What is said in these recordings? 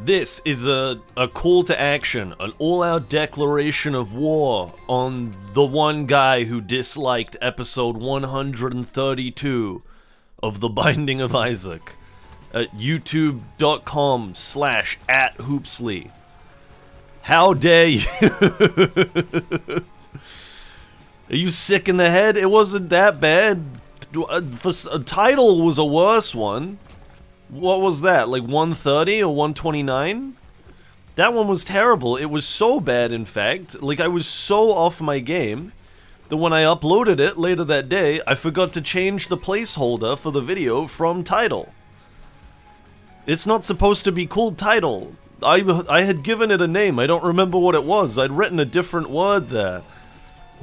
This is a call to action, an all-out declaration of war on the one guy who disliked episode 132 of The Binding of Isaac at youtube.com/@hoopsley. How dare you? Are you sick in the head? It wasn't that bad. A title was a worse one. What was that, like 130 or 129? That one was terrible. It was so bad, in fact. Like, I was so off my game that when I uploaded it later that day, I forgot to change the placeholder for the video from title. It's not supposed to be called title. I had given it a name. I don't remember what it was. I'd written a different word there.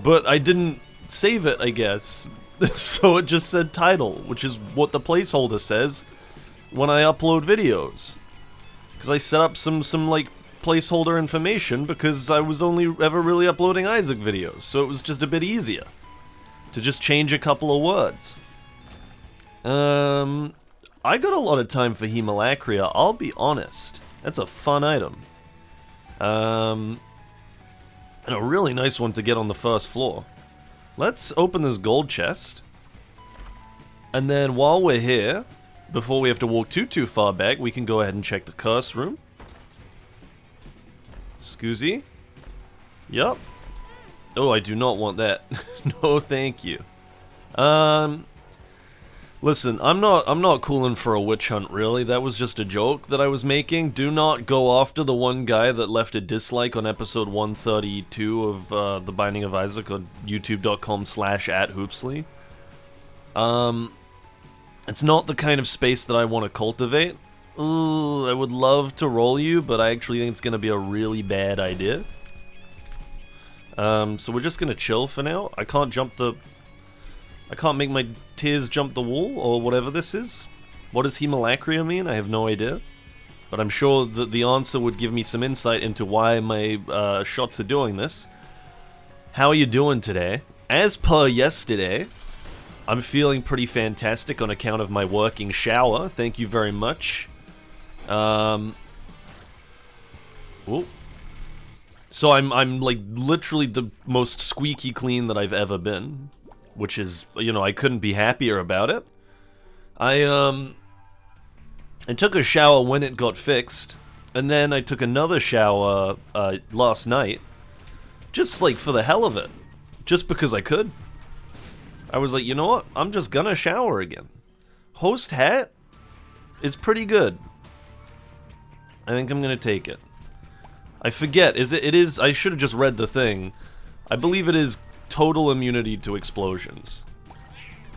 But I didn't save it, I guess. So it just said title, which is what the placeholder says when I upload videos. Because I set up some like placeholder information because I was only ever really uploading Isaac videos, so it was just a bit easier to just change a couple of words. I got a lot of time for Hemolacria, I'll be honest. That's a fun item. And a really nice one to get on the first floor. Let's open this gold chest. And then while we're here, before we have to walk too far back, we can go ahead and check the curse room. Scoozy? Yup. Oh, I do not want that. No, thank you. Listen, I'm not calling for a witch hunt, really. That was just a joke that I was making. Do not go after the one guy that left a dislike on episode 132 of The Binding of Isaac on youtube.com/@hoopsley. It's not the kind of space that I want to cultivate. Ooh, I would love to roll you, but I actually think it's going to be a really bad idea. So we're just going to chill for now. I can't make my tears jump the wall, or whatever this is. What does Hemolacria mean? I have no idea. But I'm sure that the answer would give me some insight into why my shots are doing this. How are you doing today? As per yesterday, I'm feeling pretty fantastic on account of my working shower. Thank you very much. So I'm like literally the most squeaky clean that I've ever been, which is, you know, I couldn't be happier about it. I took a shower when it got fixed, and then I took another shower last night, just like for the hell of it, just because I could. I was like, you know what? I'm just gonna shower again. Host hat is pretty good. I think I'm gonna take it. I forget, it is, I should have just read the thing. I believe it is total immunity to explosions.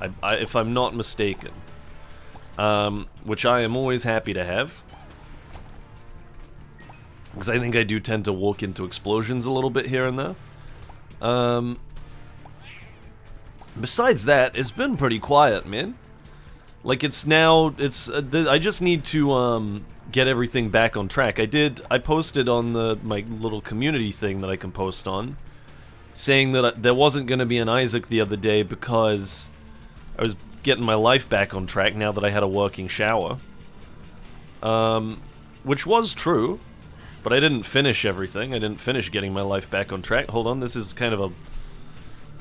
If I'm not mistaken. Which I am always happy to have. Because I think I do tend to walk into explosions a little bit here and there. Besides that, it's been pretty quiet, man. Like, I just need to, get everything back on track. I posted on my little community thing that I can post on, saying that there wasn't going to be an Isaac the other day because I was getting my life back on track now that I had a working shower. Which was true, but I didn't finish everything. I didn't finish getting my life back on track. Hold on, this is kind of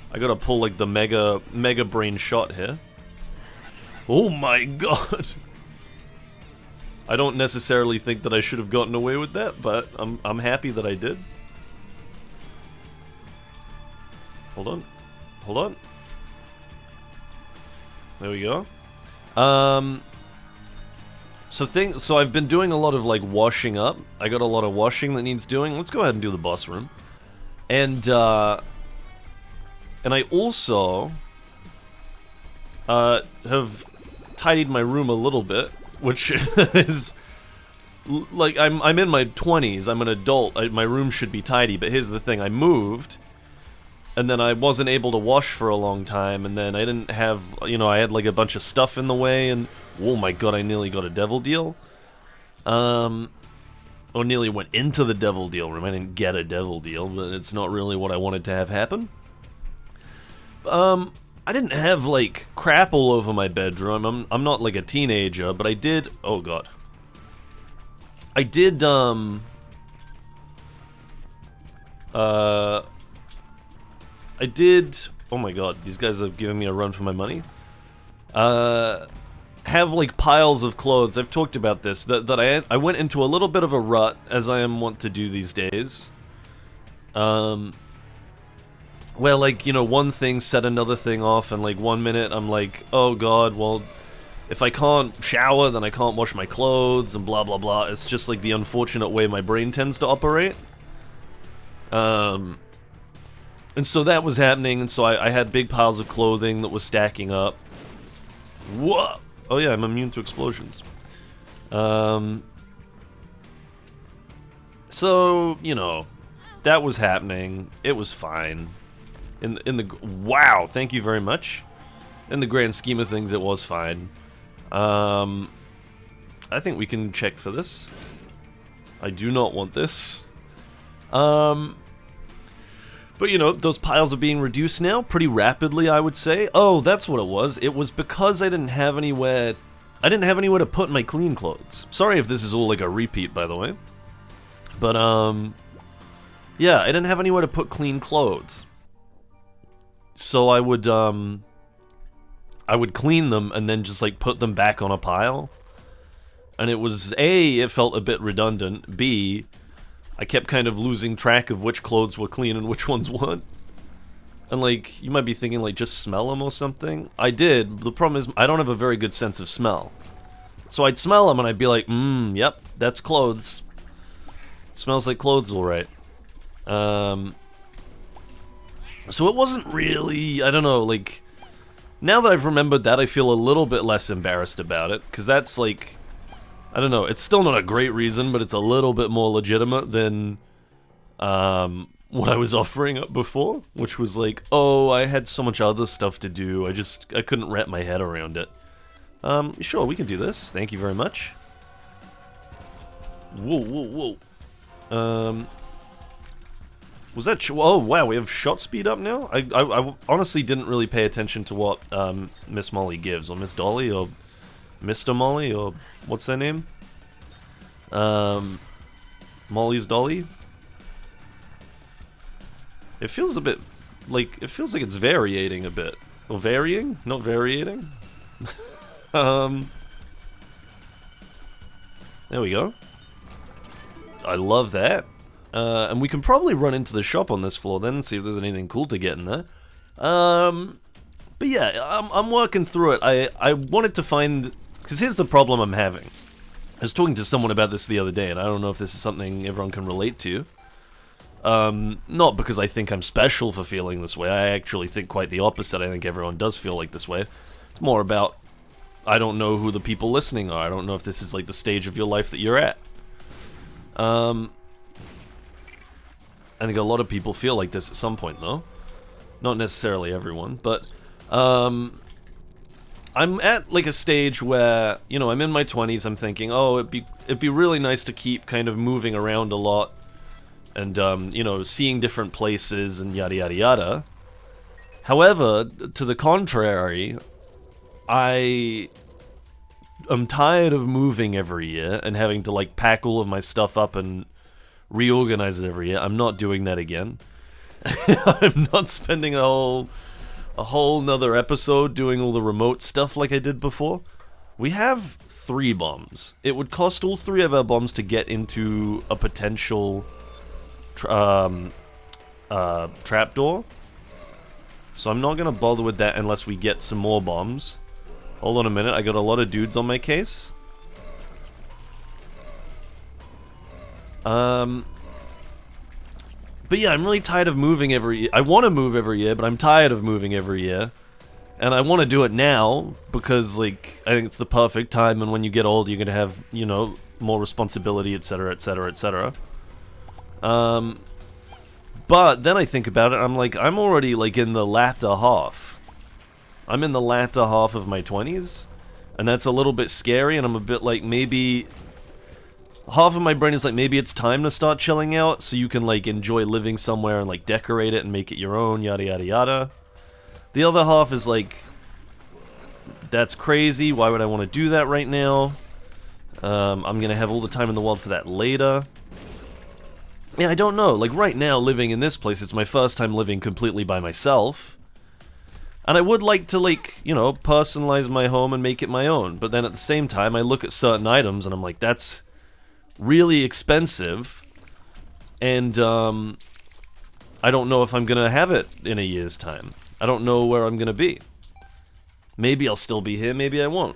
I gotta pull like the mega brain shot here. Oh my god! I don't necessarily think that I should have gotten away with that, but I'm happy that I did. Hold on. Hold on. There we go. So I've been doing a lot of like washing up. I got a lot of washing that needs doing. Let's go ahead and do the boss room. And I also have tidied my room a little bit, which is like I'm in my 20s. I'm an adult. My room should be tidy, but here's the thing: I moved, and then I wasn't able to wash for a long time, and then I didn't have, you know, I had like a bunch of stuff in the way, and oh my god, I nearly got a devil deal. Or nearly went into the devil deal room. I didn't get a devil deal, but it's not really what I wanted to have happen. I didn't have, like, crap all over my bedroom. I'm not, like, a teenager, but I did... Oh, God. I did, I did... Oh my god, these guys are giving me a run for my money. Have, like, piles of clothes. I've talked about this. That I went into a little bit of a rut, as I am wont to do these days. Where, like, you know, one thing set another thing off, and, like, one minute I'm like, oh god, well, if I can't shower, then I can't wash my clothes, and blah blah blah. It's just, like, the unfortunate way my brain tends to operate. And so that was happening, and so I had big piles of clothing that was stacking up. Whoa! Oh yeah, I'm immune to explosions. So, you know, that was happening. It was fine. Wow, thank you very much. In the grand scheme of things, it was fine. I think we can check for this. I do not want this. But, you know, those piles are being reduced now pretty rapidly, I would say. Oh, that's what it was. It was because I didn't have anywhere... I didn't have anywhere to put my clean clothes. Sorry if this is all like a repeat, by the way. But, yeah, I didn't have anywhere to put clean clothes. So I would clean them and then just, like, put them back on a pile. And it was, A, it felt a bit redundant. B, I kept kind of losing track of which clothes were clean and which ones weren't. And, like, you might be thinking, like, just smell them or something. I did. The problem is I don't have a very good sense of smell. So I'd smell them and I'd be like, yep, that's clothes. Smells like clothes, alright. So it wasn't really, I don't know, like... Now that I've remembered that, I feel a little bit less embarrassed about it. Because that's, like... I don't know, it's still not a great reason, but it's a little bit more legitimate than what I was offering up before, which was like, oh, I had so much other stuff to do, I couldn't wrap my head around it. Sure, we can do this, thank you very much. Whoa. Was that, oh wow, we have shot speed up now? I honestly didn't really pay attention to what Miss Molly gives, or Miss Dolly, or Mr. Molly, or what's their name? Molly's Dolly? It feels a bit, like, it feels like it's variating a bit. Or varying? Not variating? There we go. I love that. And we can probably run into the shop on this floor then and see if there's anything cool to get in there. But yeah, I'm working through it. I wanted to find... Because here's the problem I'm having. I was talking to someone about this the other day, and I don't know if this is something everyone can relate to. Not because I think I'm special for feeling this way. I actually think quite the opposite. I think everyone does feel like this way. It's more about, I don't know who the people listening are. I don't know if this is like the stage of your life that you're at. I think a lot of people feel like this at some point, though. Not necessarily everyone, but... I'm at, like, a stage where, you know, I'm in my 20s, I'm thinking, oh, it'd be really nice to keep kind of moving around a lot, and, you know, seeing different places, and yada yada yada. However, to the contrary, I am tired of moving every year, and having to, like, pack all of my stuff up and reorganize it every year. I'm not doing that again. I'm not spending a whole nother episode doing all the remote stuff like I did before. We have 3 bombs. It would cost all 3 of our bombs to get into a potential trapdoor. So I'm not gonna bother with that unless we get some more bombs. Hold on a minute, I got a lot of dudes on my case. But yeah, I'm really tired of moving every year. I want to move every year, but I'm tired of moving every year. And I want to do it now, because, like, I think it's the perfect time, and when you get old, you're going to have, you know, more responsibility, etc., etc., etc. But then I think about it, I'm like, I'm already, like, in the latter half. I'm in the latter half of my 20s, and that's a little bit scary, and I'm a bit like, maybe... Half of my brain is like, maybe it's time to start chilling out, so you can, like, enjoy living somewhere and, like, decorate it and make it your own, yada yada yada. The other half is like, that's crazy, why would I want to do that right now? I'm gonna have all the time in the world for that later. Yeah, I don't know. Like, right now, living in this place, it's my first time living completely by myself. And I would like to, like, you know, personalize my home and make it my own. But then at the same time, I look at certain items and I'm like, that's really expensive. And, I don't know if I'm gonna have it in a year's time. I don't know where I'm gonna be. Maybe I'll still be here, maybe I won't.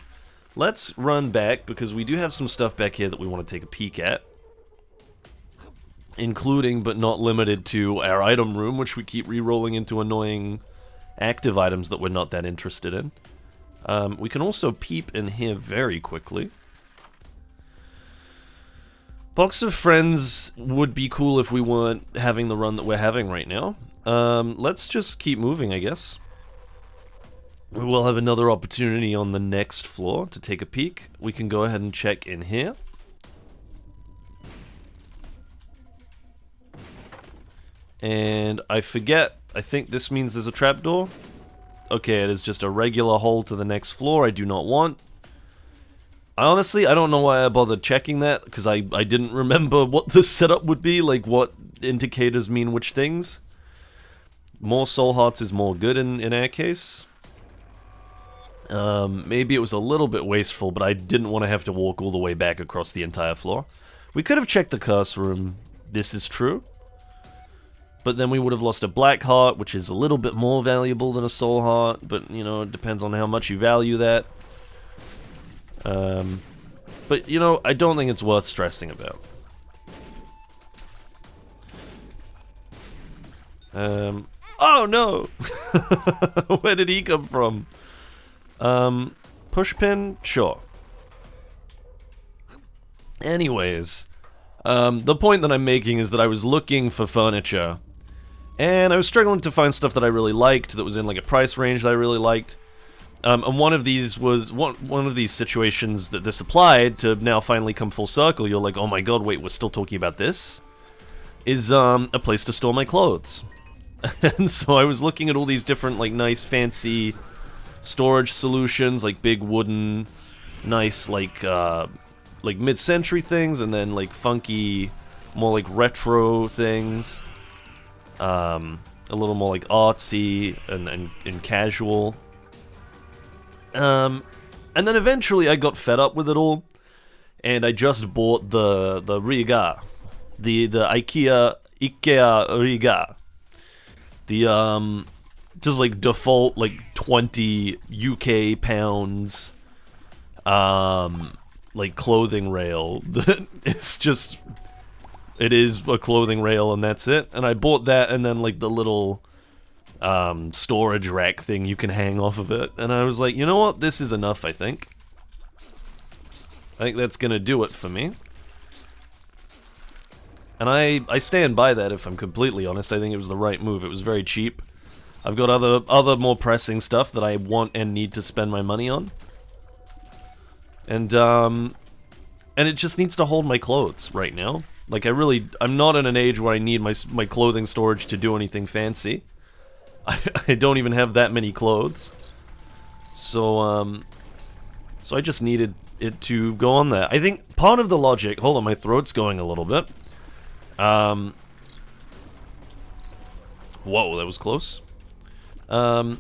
Let's run back, because we do have some stuff back here that we want to take a peek at. Including, but not limited to, our item room, which we keep re-rolling into annoying active items that we're not that interested in. We can also peep in here very quickly. Box of Friends would be cool if we weren't having the run that we're having right now. Let's just keep moving, I guess. We will have another opportunity on the next floor to take a peek. We can go ahead and check in here. And I forget, I think this means there's a trapdoor. Okay, it is just a regular hole to the next floor I do not want. Honestly, I don't know why I bothered checking that, because I didn't remember what the setup would be, like what indicators mean which things. More soul hearts is more good in our case. Maybe it was a little bit wasteful, but I didn't want to have to walk all the way back across the entire floor. We could have checked the curse room, this is true. But then we would have lost a black heart, which is a little bit more valuable than a soul heart, but, you know, it depends on how much you value that. But, you know, I don't think it's worth stressing about. Oh no! Where did he come from? Pushpin? Sure. Anyways, the point that I'm making is that I was looking for furniture, and I was struggling to find stuff that I really liked, that was in like a price range that I really liked. And one of these was one of these situations that this applied to now finally come full circle. You're like, oh my god, wait, we're still talking about this? Is a place to store my clothes. And so I was looking at all these different like nice fancy storage solutions, like big wooden, nice like mid-century things, and then like funky, more like retro things. A little more like artsy and casual. And then eventually I got fed up with it all, and I just bought the Riga, the IKEA Riga, the just like default like 20 UK pounds, like clothing rail that it's just, it is a clothing rail and that's it. And I bought that, and then like the little storage rack thing you can hang off of it, and I was like, you know what, this is enough. I think that's gonna do it for me, and I stand by that. If I'm completely honest, I think it was the right move. It was very cheap. I've got other more pressing stuff that I want and need to spend my money on, and it just needs to hold my clothes right now. Like, I'm not in an age where I need my clothing storage to do anything fancy. I don't even have that many clothes, so I just needed it to go on there. I think part of the logic, hold on, my throat's going a little bit. Whoa, that was close. I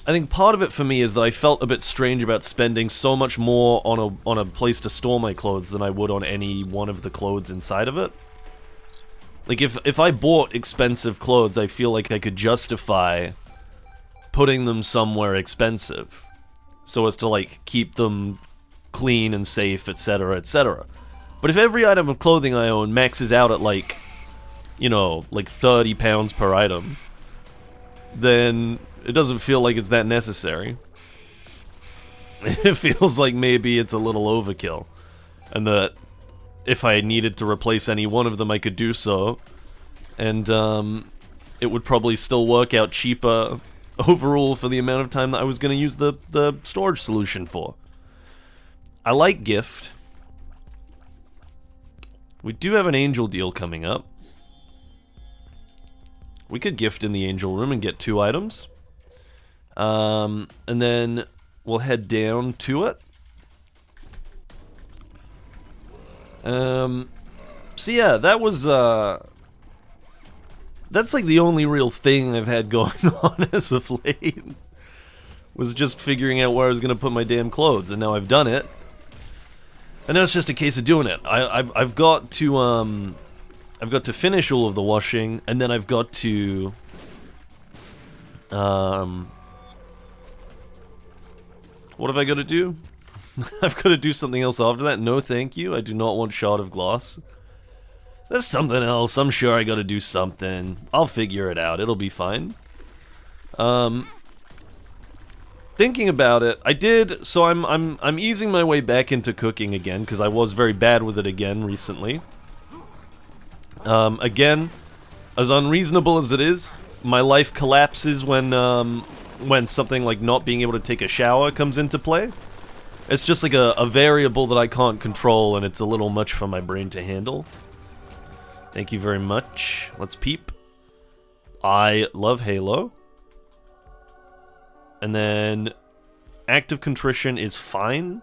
think part of it for me is that I felt a bit strange about spending so much more on a place to store my clothes than I would on any one of the clothes inside of it. Like, if I bought expensive clothes, I feel like I could justify putting them somewhere expensive, so as to, like, keep them clean and safe, etc., etc. But if every item of clothing I own maxes out at, like, you know, like 30 pounds per item, then it doesn't feel like it's that necessary. It feels like maybe it's a little overkill, and that if I needed to replace any one of them, I could do so, and it would probably still work out cheaper overall for the amount of time that I was going to use the storage solution for. I like gift. We do have an angel deal coming up. We could gift in the angel room and get 2 items. And then we'll head down to it. So yeah, that was, that's like the only real thing I've had going on as of late. Was just figuring out where I was gonna put my damn clothes, and now I've done it. And now it's just a case of doing it. I've got to finish all of the washing, and then I've got to what have I got to do? I've got to do something else after that. No, thank you. I do not want shard of glass. There's something else. I'm sure I got to do something. I'll figure it out. It'll be fine. Thinking about it, I did. So I'm easing my way back into cooking again because I was very bad with it again recently. Again, as unreasonable as it is, my life collapses when something like not being able to take a shower comes into play. It's just like a variable that I can't control, and it's a little much for my brain to handle. Thank you very much. Let's peep. I love Halo. And then Act of Contrition is fine.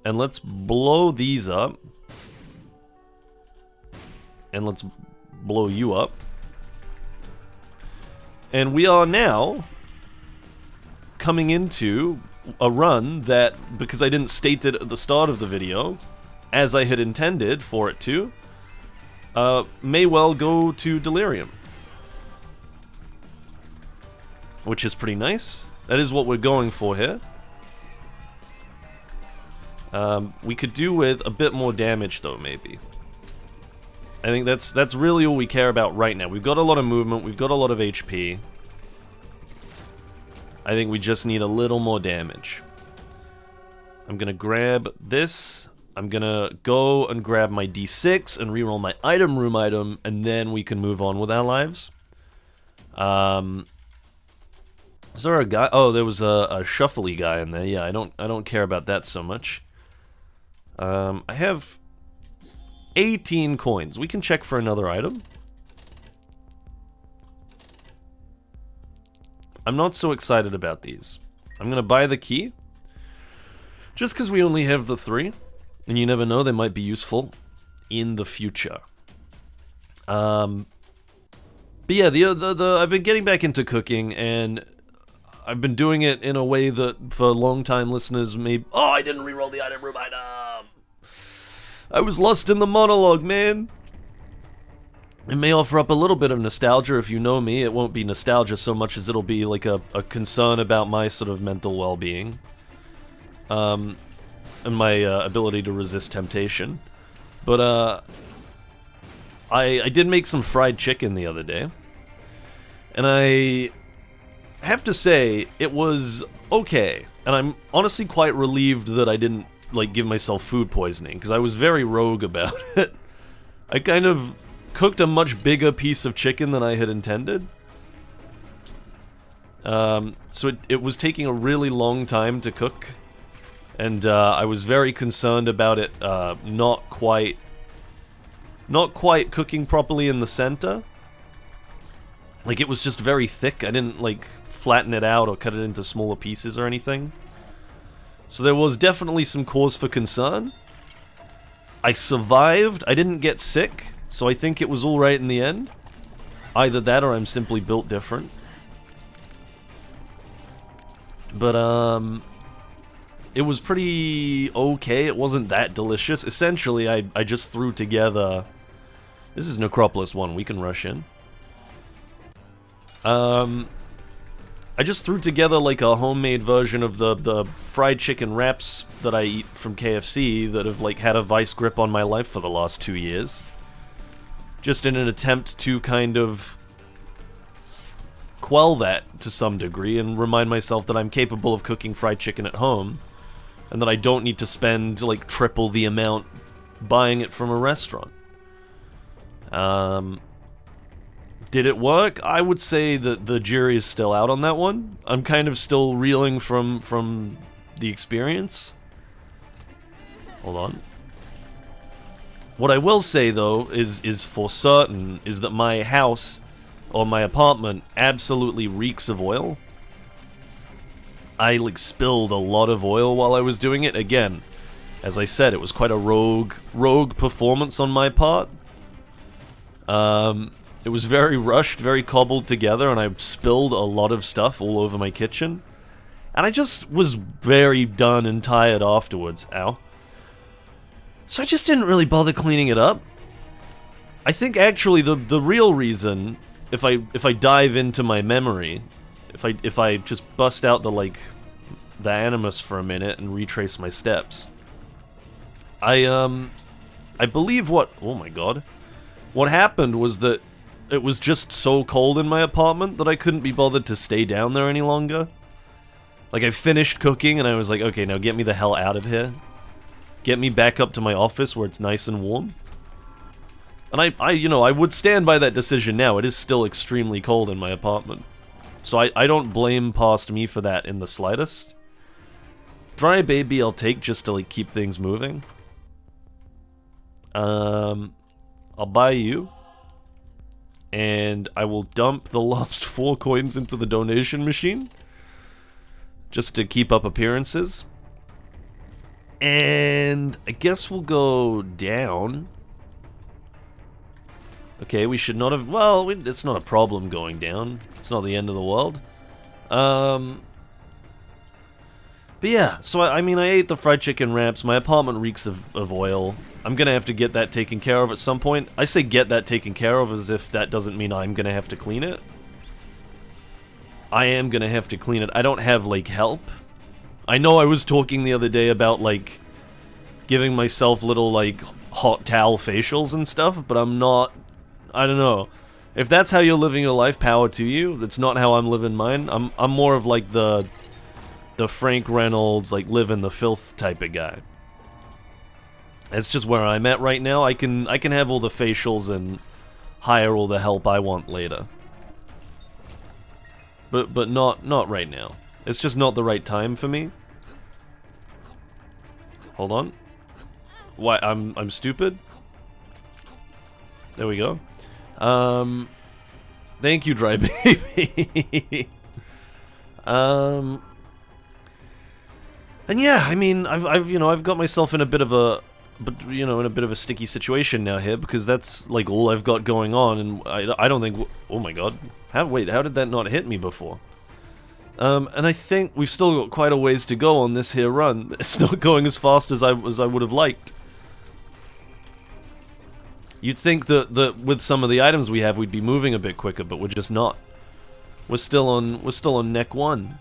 And let's blow these up. And let's blow you up. And we are now coming into a run that, because I didn't state it at the start of the video, as I had intended for it to, may well go to Delirium. Which is pretty nice. That is what we're going for here. We could do with a bit more damage though, maybe. I think that's really all we care about right now. We've got a lot of movement, we've got a lot of HP. I think we just need a little more damage. I'm gonna grab this. I'm gonna go and grab my D6 and reroll my item room item, and then we can move on with our lives. Is there a guy? Oh, there was a shuffly guy in there. Yeah, I don't care about that so much. I have 18 coins. We can check for another item. I'm not so excited about these. I'm gonna buy the key. Just because we only have the 3. And you never know, they might be useful in the future. But yeah, I've been getting back into cooking, and I've been doing it in a way that, for long-time listeners, may... Oh, I didn't reroll the item room item! I was lost in the monologue, man! It may offer up a little bit of nostalgia. If you know me, it won't be nostalgia so much as it'll be like a concern about my sort of mental well-being. And my ability to resist temptation. But, I did make some fried chicken the other day. And I have to say, it was okay. And I'm honestly quite relieved that I didn't, like, give myself food poisoning, because I was very rogue about it. I kind of cooked a much bigger piece of chicken than I had intended. So it was taking a really long time to cook. And I was very concerned about it not quite cooking properly in the center. Like, it was just very thick. I didn't, like, flatten it out or cut it into smaller pieces or anything. So there was definitely some cause for concern. I survived. I didn't get sick, so I think it was alright in the end. Either that or I'm simply built different. But, it was pretty okay. It wasn't that delicious. Essentially, I just threw together... This is Necropolis 1. We can rush in. I just threw together like a homemade version of the fried chicken wraps that I eat from KFC that have like had a vice grip on my life for the last 2 years. Just in an attempt to kind of quell that to some degree and remind myself that I'm capable of cooking fried chicken at home. And that I don't need to spend, like, triple the amount buying it from a restaurant. Did it work? I would say that the jury is still out on that one. I'm kind of still reeling from the experience. Hold on. What I will say, though, is for certain, is that my house, or my apartment, absolutely reeks of oil. I, like, spilled a lot of oil while I was doing it. Again, As I said, it was quite a rogue performance on my part. It was very rushed, very cobbled together, and I spilled a lot of stuff all over my kitchen. And I just was very done and tired afterwards. Ow. So I just didn't really bother cleaning it up. I think actually the real reason, if I dive into my memory, if I just bust out the animus for a minute and retrace my steps, I believe oh my god, what happened was that it was just so cold in my apartment that I couldn't be bothered to stay down there any longer. Like, I finished cooking and I was like, okay, now get me the hell out of here. Get me back up to my office where it's nice and warm. And I would stand by that decision now. It is still extremely cold in my apartment. So I don't blame past me for that in the slightest. Dry baby I'll take just to, like, keep things moving. I'll buy you. And I will dump the last 4 coins into the donation machine. Just to keep up appearances. And I guess we'll go down. Okay, we should not have... Well, it's not a problem going down. It's not the end of the world. But yeah, so I mean, I ate the fried chicken wraps. My apartment reeks of oil. I'm gonna have to get that taken care of at some point. I say get that taken care of as if that doesn't mean I'm gonna have to clean it. I am gonna have to clean it. I don't have, like, help. I know I was talking the other day about, like, giving myself little, like, hot towel facials and stuff, but I'm not... I don't know. If that's how you're living your life, power to you. That's not how I'm living mine. I'm more of, like, the Frank Reynolds, like, live in the filth type of guy. That's just where I'm at right now. I can have all the facials and hire all the help I want later. But not right now. It's just not the right time for me. Hold on. Why, I'm stupid? There we go. Thank you, Dry Baby. And yeah, I mean, I've got myself in a bit of a sticky situation now here, because that's, like, all I've got going on, and I don't think... Oh my god. How did that not hit me before? And I think we've still got quite a ways to go on this here run. It's not going as fast as I would have liked. You'd think that with some of the items we have, we'd be moving a bit quicker, but we're just not. We're still on neck 1.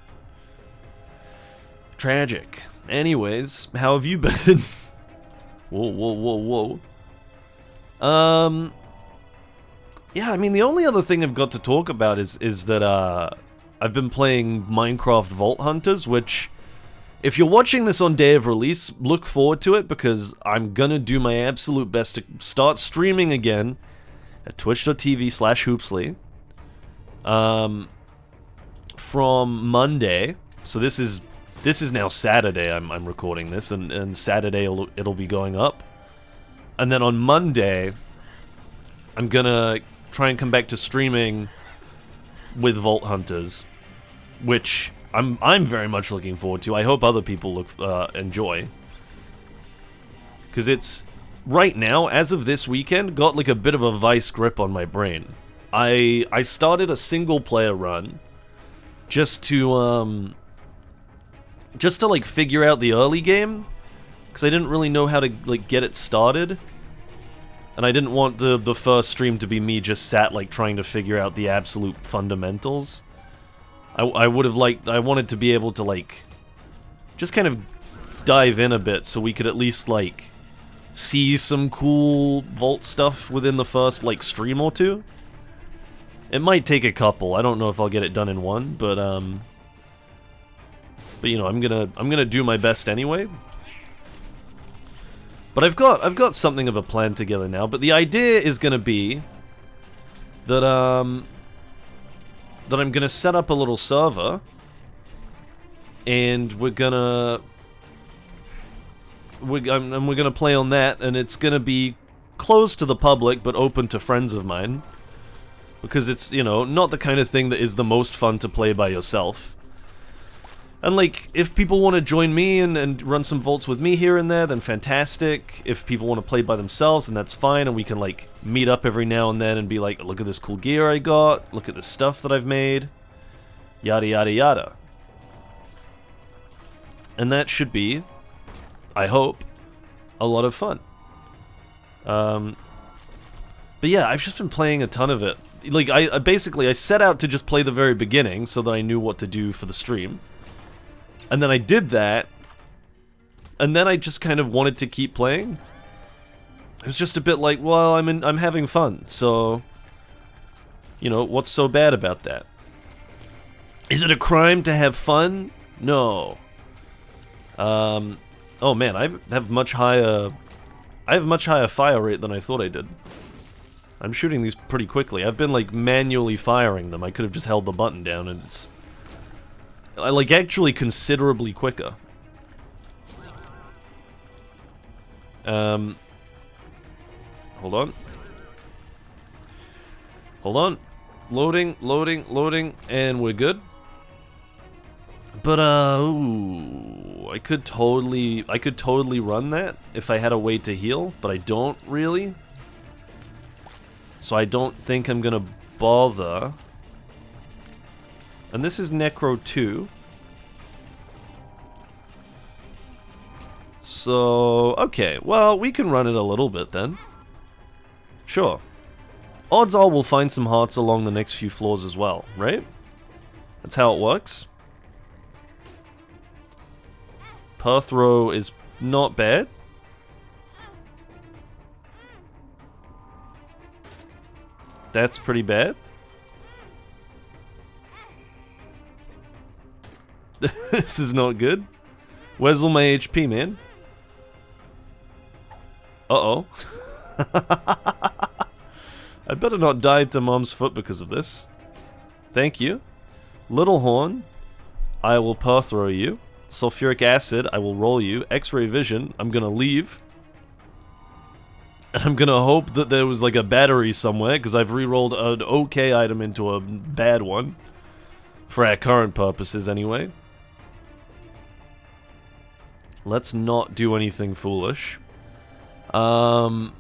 Tragic. Anyways, how have you been? Whoa. Yeah, I mean, the only other thing I've got to talk about is that, I've been playing Minecraft Vault Hunters, which, if you're watching this on day of release, look forward to it, because I'm gonna do my absolute best to start streaming again at twitch.tv/hoopsley, from Monday. So this is now Saturday, I'm recording this, and Saturday it'll be going up. And then on Monday, I'm gonna try and come back to streaming with Vault Hunters, which I'm very much looking forward to. I hope other people enjoy, because it's right now, as of this weekend, got like a bit of a vice grip on my brain. I started a single player run just to like figure out the early game, because I didn't really know how to like get it started. And I didn't want the first stream to be me just sat, like, trying to figure out the absolute fundamentals. I wanted to be able to, like, just kind of dive in a bit so we could at least, like, see some cool vault stuff within the first, like, stream or two. It might take a couple. I don't know if I'll get it done in one, but you know, I'm gonna do my best anyway. But I've got something of a plan together now, but the idea is gonna be that I'm gonna set up a little server, and we're gonna play on that, and it's gonna be closed to the public but open to friends of mine, because it's, you know, not the kind of thing that is the most fun to play by yourself. And, like, if people want to join me and run some vaults with me here and there, then fantastic. If people want to play by themselves, then that's fine, and we can, like, meet up every now and then and be like, look at this cool gear I got, look at the stuff that I've made, yada yada yada. And that should be, I hope, a lot of fun. But yeah, I've just been playing a ton of it. Like, I basically set out to just play the very beginning so that I knew what to do for the stream. And then I did that, and then I just kind of wanted to keep playing. It was just a bit like, well, I'm having fun, so, you know, what's so bad about that? Is it a crime to have fun? No. Oh man, I have much higher fire rate than I thought I did. I'm shooting these pretty quickly. I've been, like, manually firing them. I could have just held the button down, and it's, like, actually considerably quicker. Hold on. Hold on. Loading, loading, loading, and we're good. But, ooh, I could totally run that if I had a way to heal, but I don't really. So I don't think I'm gonna bother. And this is Necro 2. So, okay, well, we can run it a little bit then. Sure. Odds are we'll find some hearts along the next few floors as well, right? That's how it works. Path row is not bad. That's pretty bad. This is not good. Where's all my HP, man? Uh-oh. I better not die to Mom's foot because of this. Thank you. Little Horn, I will path throw you. Sulfuric Acid, I will roll you. X-Ray Vision, I'm gonna leave. And I'm gonna hope that there was like a battery somewhere, because I've re-rolled an okay item into a bad one. For our current purposes, anyway. Let's not do anything foolish. I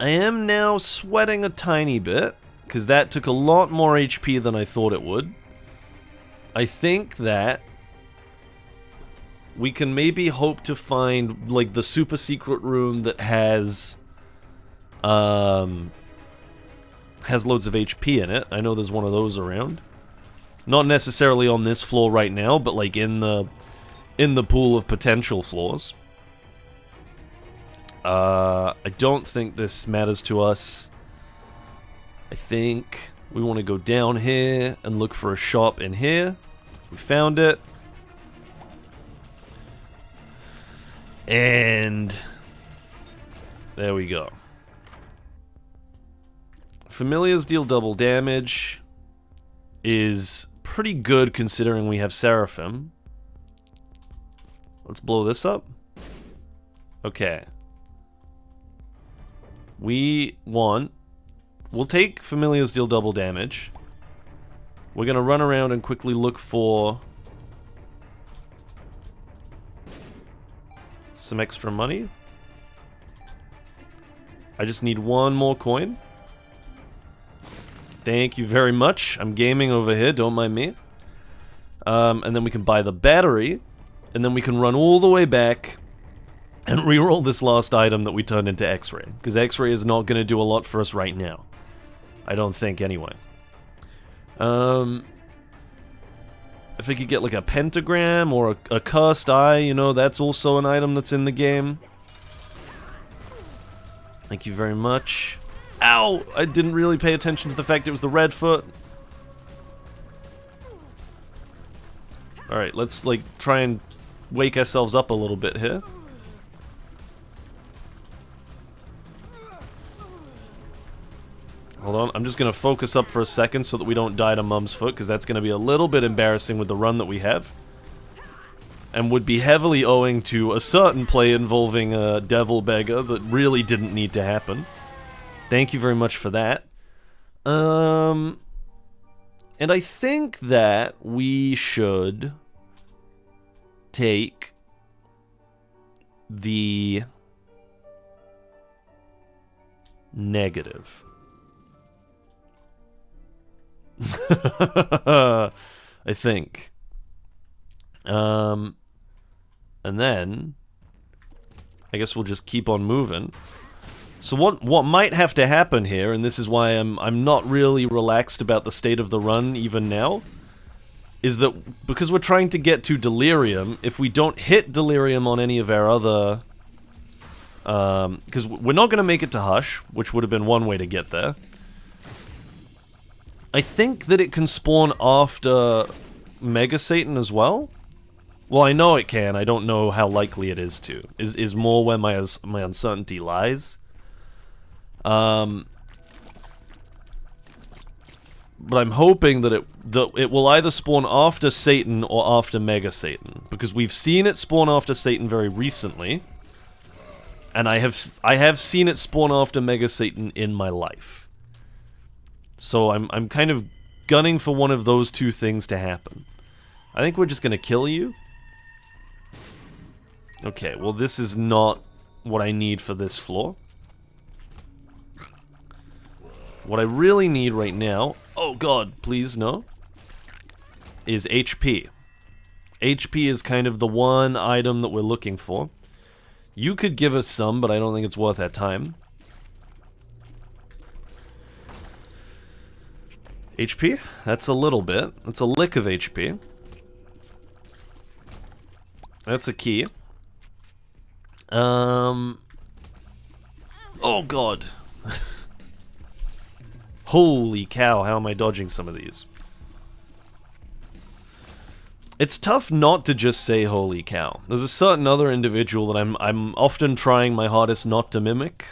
am now sweating a tiny bit, because that took a lot more HP than I thought it would. I think that we can maybe hope to find, like, the super secret room that has loads of HP in it. I know there's one of those around. Not necessarily on this floor right now, but, like, in the pool of potential floors. I don't think this matters to us. I think we want to go down here and look for a shop in here. We found it. And there we go. Familiars deal double damage is pretty good considering we have Seraphim. Let's blow this up. Okay. We'll take Familiars deal double damage. We're gonna run around and quickly look for some extra money. I just need one more coin. Thank you very much. I'm gaming over here, don't mind me. And then we can buy the battery, and then we can run all the way back and reroll this last item that we turned into X-Ray. Because X-Ray is not going to do a lot for us right now. I don't think, anyway. If we could get, like, a pentagram or a cursed eye, you know, that's also an item that's in the game. Thank you very much. Ow! I didn't really pay attention to the fact it was the red foot. Alright, let's, like, try and wake ourselves up a little bit here. Hold on, I'm just going to focus up for a second so that we don't die to Mum's foot, because that's going to be a little bit embarrassing with the run that we have. And would be heavily owing to a certain play involving a devil beggar that really didn't need to happen. Thank you very much for that. And And I think that we should take the negative. I think. And then I guess we'll just keep on moving. So what might have to happen here, and this is why I'm not really relaxed about the state of the run even now, is that because we're trying to get to Delirium, if we don't hit Delirium on any of our other... because we're not going to make it to Hush, which would have been one way to get there. I think that it can spawn after Mega Satan as well. Well, I know it can, I don't know how likely it is to. Is more where my uncertainty lies. But I'm hoping that it will either spawn after Satan or after Mega Satan, because we've seen it spawn after Satan very recently, and I have seen it spawn after Mega Satan in my life. So I'm kind of gunning for one of those two things to happen. I think we're just gonna kill you. Okay, well this is not what I need for this floor. What I really need right now, oh god, please no, is HP. HP is kind of the one item that we're looking for. You could give us some, but I don't think it's worth our time. HP? That's a little bit. That's a lick of HP. That's a key. Oh god. Holy cow, how am I dodging some of these? It's tough not to just say holy cow. There's a certain other individual that I'm often trying my hardest not to mimic,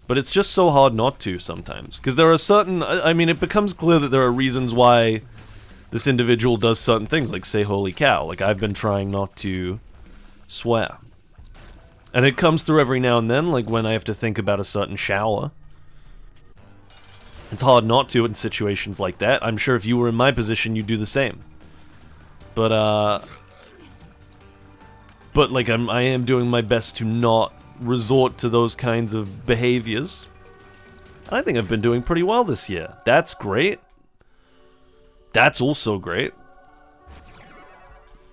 but it's just so hard not to sometimes. Because there are certain... I mean, it becomes clear that there are reasons why this individual does certain things, like say holy cow. Like, I've been trying not to swear. And it comes through every now and then, like when I have to think about a certain shower. It's hard not to in situations like that. I'm sure if you were in my position, you'd do the same. But like I am doing my best to not resort to those kinds of behaviors. I think I've been doing pretty well this year. That's great. That's also great.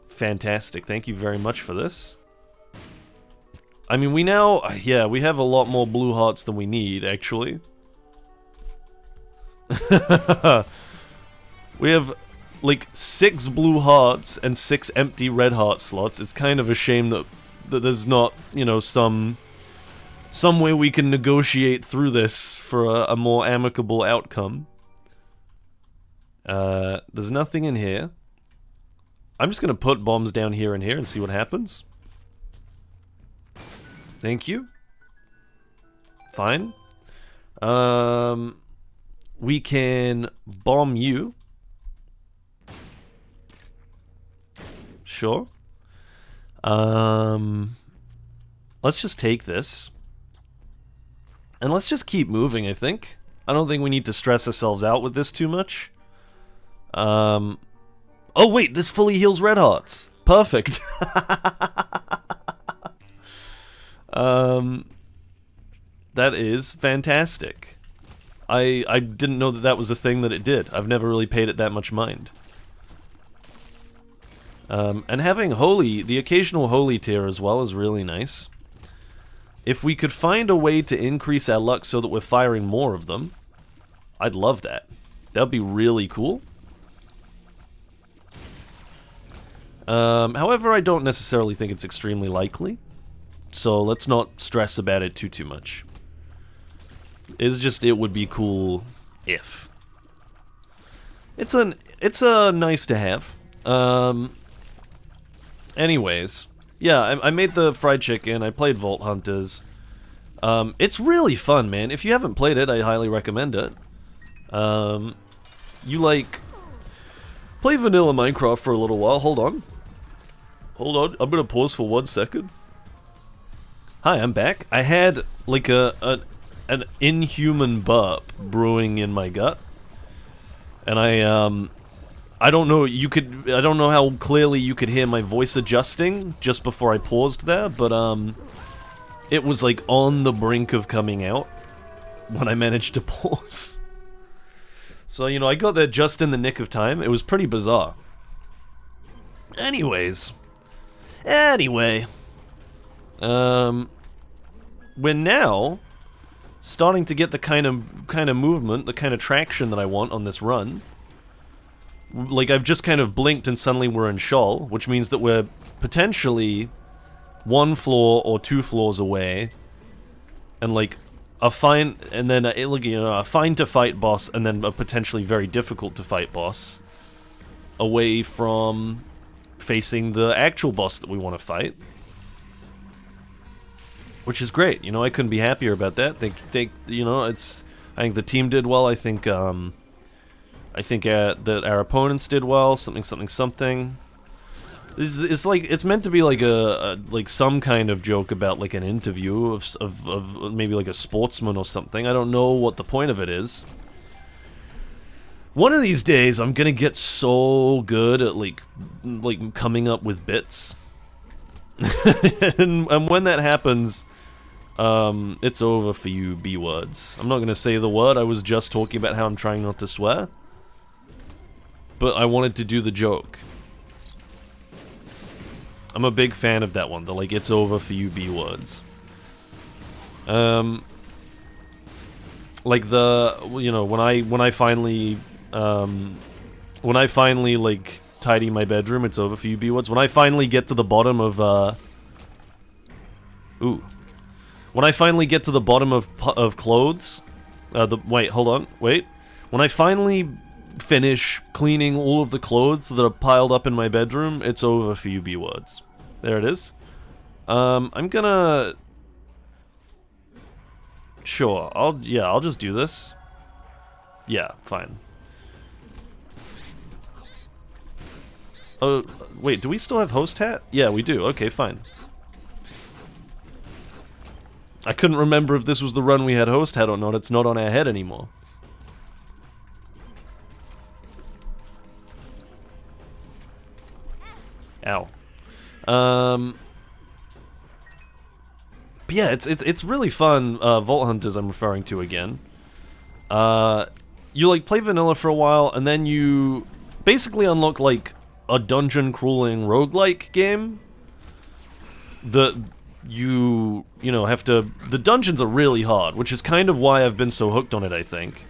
Fantastic. Thank you very much for this. I mean, we now... yeah, we have a lot more blue hearts than we need, actually. We have, like, 6 blue hearts and 6 empty red heart slots. It's kind of a shame that there's not, you know, some way we can negotiate through this for a more amicable outcome. There's nothing in here. I'm just gonna put bombs down here and here and see what happens. Thank you. Fine. We can bomb you. Sure. Let's just take this. And let's just keep moving, I think. I don't think we need to stress ourselves out with this too much. Oh wait, this fully heals red hearts. Perfect. That is fantastic. I didn't know that that was a thing that it did. I've never really paid it that much mind. And having holy, the occasional holy tier as well is really nice. If we could find a way to increase our luck so that we're firing more of them, I'd love that. That'd be really cool. However, I don't necessarily think it's extremely likely. So let's not stress about it too much. It's just, it would be cool if. It's a nice to have. Anyways, yeah, I made the fried chicken, I played Vault Hunters. It's really fun, man. If you haven't played it, I highly recommend it. You like, play vanilla Minecraft for a little while. Hold on, I'm gonna pause for 1 second. Hi, I'm back. I had like an inhuman burp brewing in my gut. And I don't know, I don't know how clearly you could hear my voice adjusting just before I paused there, but, it was, like, on the brink of coming out when I managed to pause. So, you know, I got there just in the nick of time. It was pretty bizarre. Anyway. We're now starting to get the kind of movement, the kind of traction that I want on this run. Like, I've just kind of blinked and suddenly we're in Shoal, which means that we're potentially 1 floor or 2 floors away, and like a fine, and then a fine to fight boss, and then a potentially very difficult to fight boss, away from facing the actual boss that we want to fight. Which is great, you know, I couldn't be happier about that. You know, I think the team did well. I think that our opponents did well. Something. It's like, it's meant to be like like some kind of joke about like an interview of maybe like a sportsman or something. I don't know what the point of it is. One of these days, I'm gonna get so good at like coming up with bits. and when that happens, it's over for you B-words. I'm not gonna say the word. I was just talking about how I'm trying not to swear, but I wanted to do the joke. I'm a big fan of that one. The like, it's over for you B-words. Like the, you know, when I finally like tidy my bedroom, it's over for you B-words. When I finally get to the bottom of when I finally get to the bottom of clothes, wait, hold on, wait. When I finally finish cleaning all of the clothes that are piled up in my bedroom, it's over for you B-words. There it is. I'm gonna... Sure, I'll just do this. Yeah, fine. Oh, wait, do we still have host hat? Yeah, we do. Okay, fine. I couldn't remember if this was the run we had host hat or not. It's not on our head anymore. Ow. But yeah, it's really fun. Vault Hunters, I'm referring to again. You like play vanilla for a while, and then you basically unlock like a dungeon crawling roguelike game. You know, have to... The dungeons are really hard, which is kind of why I've been so hooked on it, I think.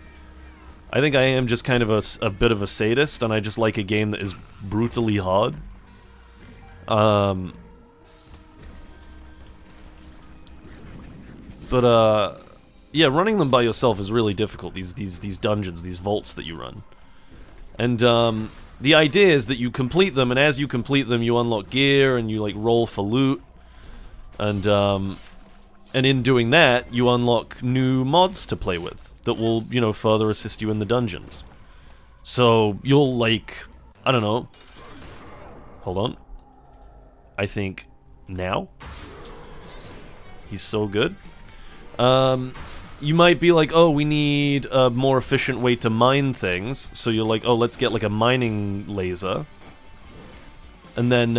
I think I am just kind of a bit of a sadist, and I just like a game that is brutally hard. Yeah, running them by yourself is really difficult, these dungeons, these vaults that you run. And, the idea is that you complete them, and as you complete them, you unlock gear, and you, like, roll for loot. And in doing that, you unlock new mods to play with that will, you know, further assist you in the dungeons. So, you'll, like, I don't know. Hold on. I think now? He's so good. You might be like, oh, we need a more efficient way to mine things. So you're like, oh, let's get like a mining laser. And then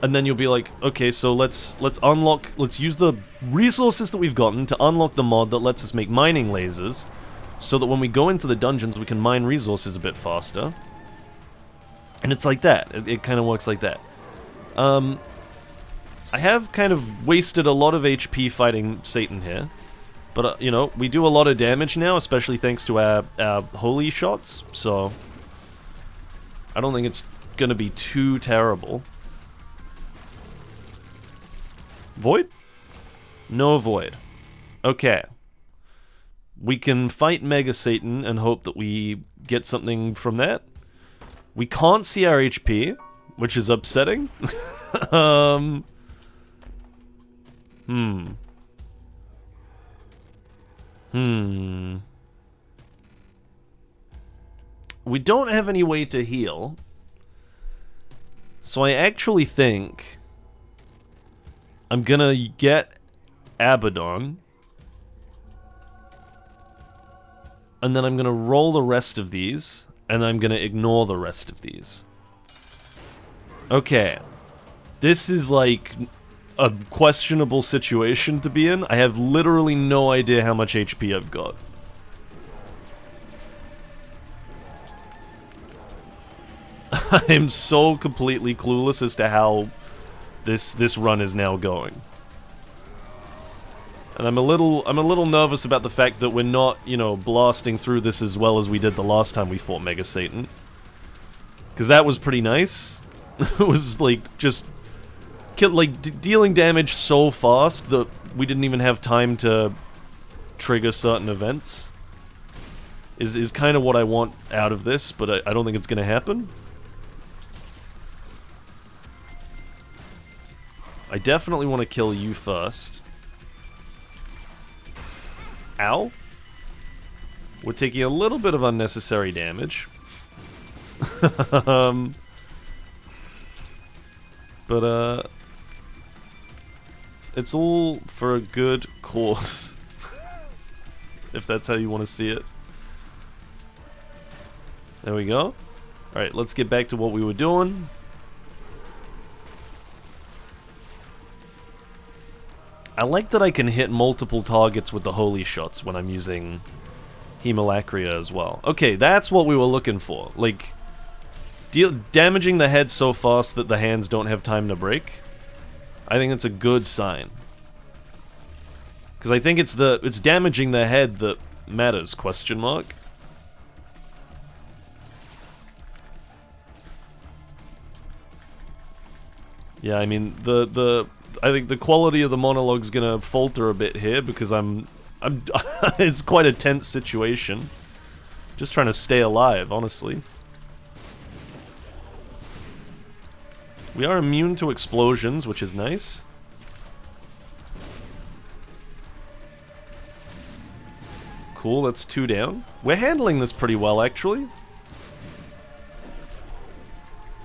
you'll be like, okay, so let's use the resources that we've gotten to unlock the mod that lets us make mining lasers, so that when we go into the dungeons, we can mine resources a bit faster. And it's like that. It kind of works like that. I have kind of wasted a lot of HP fighting Satan here. But, you know, we do a lot of damage now, especially thanks to our holy shots, so I don't think it's gonna be too terrible. Void? No void. Okay. We can fight Mega Satan and hope that we get something from that. We can't see our HP, which is upsetting. We don't have any way to heal. So I actually think I'm gonna get Abaddon and then I'm going to roll the rest of these, and I'm going to ignore the rest of these. Okay. This is like a questionable situation to be in. I have literally no idea how much HP I've got. I am so completely clueless as to how this run is now going. And I'm a little nervous about the fact that we're not, you know, blasting through this as well as we did the last time we fought Mega Satan. Because that was pretty nice. It was like just dealing damage so fast that we didn't even have time to trigger certain events. Is kind of what I want out of this, but I don't think it's going to happen. I definitely want to kill you first. Ow. We're taking a little bit of unnecessary damage. But, it's all for a good cause. If that's how you want to see it. There we go. Alright, let's get back to what we were doing. I like that I can hit multiple targets with the holy shots when I'm using Hemolacria as well. Okay, that's what we were looking for. Like, damaging the head so fast that the hands don't have time to break. I think that's a good sign. Because I think it's damaging the head that matters, question mark. Yeah, I mean, I think the quality of the monologue's gonna falter a bit here because it's quite a tense situation. Just trying to stay alive, honestly. We are immune to explosions, which is nice. Cool, that's 2 down. We're handling this pretty well, actually.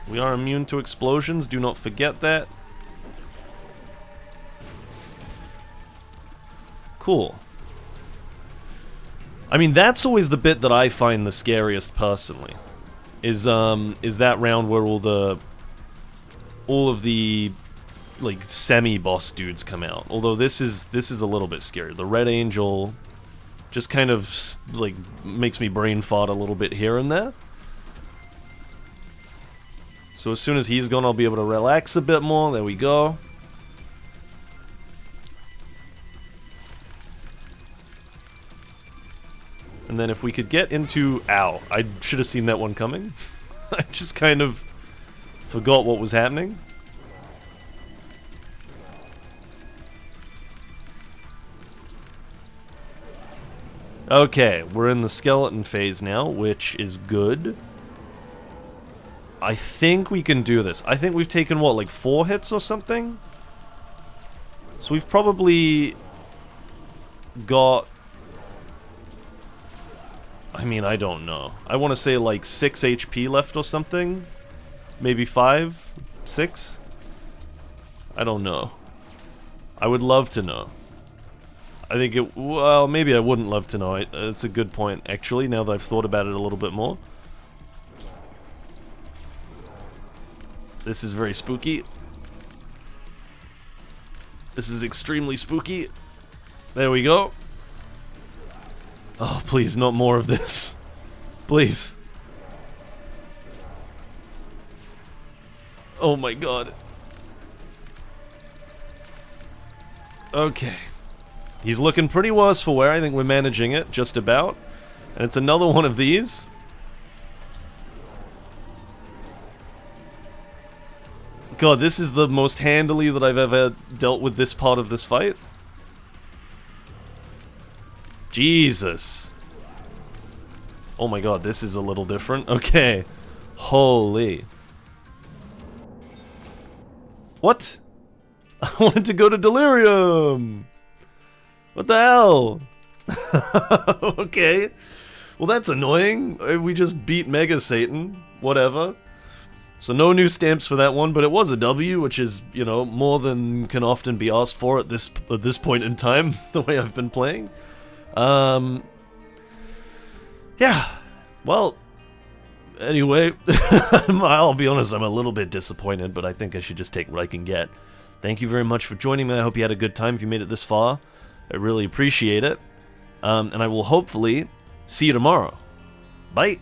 We are immune to explosions, do not forget that. Cool. I mean, that's always the bit that I find the scariest personally. Is that round where all of the like semi-boss dudes come out. Although this is a little bit scary. The Red Angel just kind of like makes me brain fart a little bit here and there. So as soon as he's gone, I'll be able to relax a bit more. There we go. And then if we could get into... Ow, I should have seen that one coming. I just kind of forgot what was happening. Okay, we're in the skeleton phase now, which is good. I think we can do this. I think we've taken, what, like 4 hits or something? So we've probably got... I mean, I don't know. I want to say like 6 HP left or something. Maybe 5? 6? I don't know. I would love to know. I think it... Well, maybe I wouldn't love to know. It's a good point, actually, now that I've thought about it a little bit more. This is very spooky. This is extremely spooky. There we go. Oh, please, not more of this. Please. Oh my god. Okay. He's looking pretty worse for wear. I think we're managing it, just about. And it's another one of these. God, this is the most handily that I've ever dealt with this part of this fight. Jesus. Oh my god, this is a little different. Okay. Holy. What? I wanted to go to Delirium! What the hell? Okay. Well, that's annoying. We just beat Mega Satan. Whatever. So no new stamps for that one, but it was a W, which is, you know, more than can often be asked for at this point in time, the way I've been playing. Yeah, well, anyway, I'll be honest, I'm a little bit disappointed, but I think I should just take what I can get. Thank you very much for joining me. I hope you had a good time if you made it this far. I really appreciate it. And I will hopefully see you tomorrow. Bye.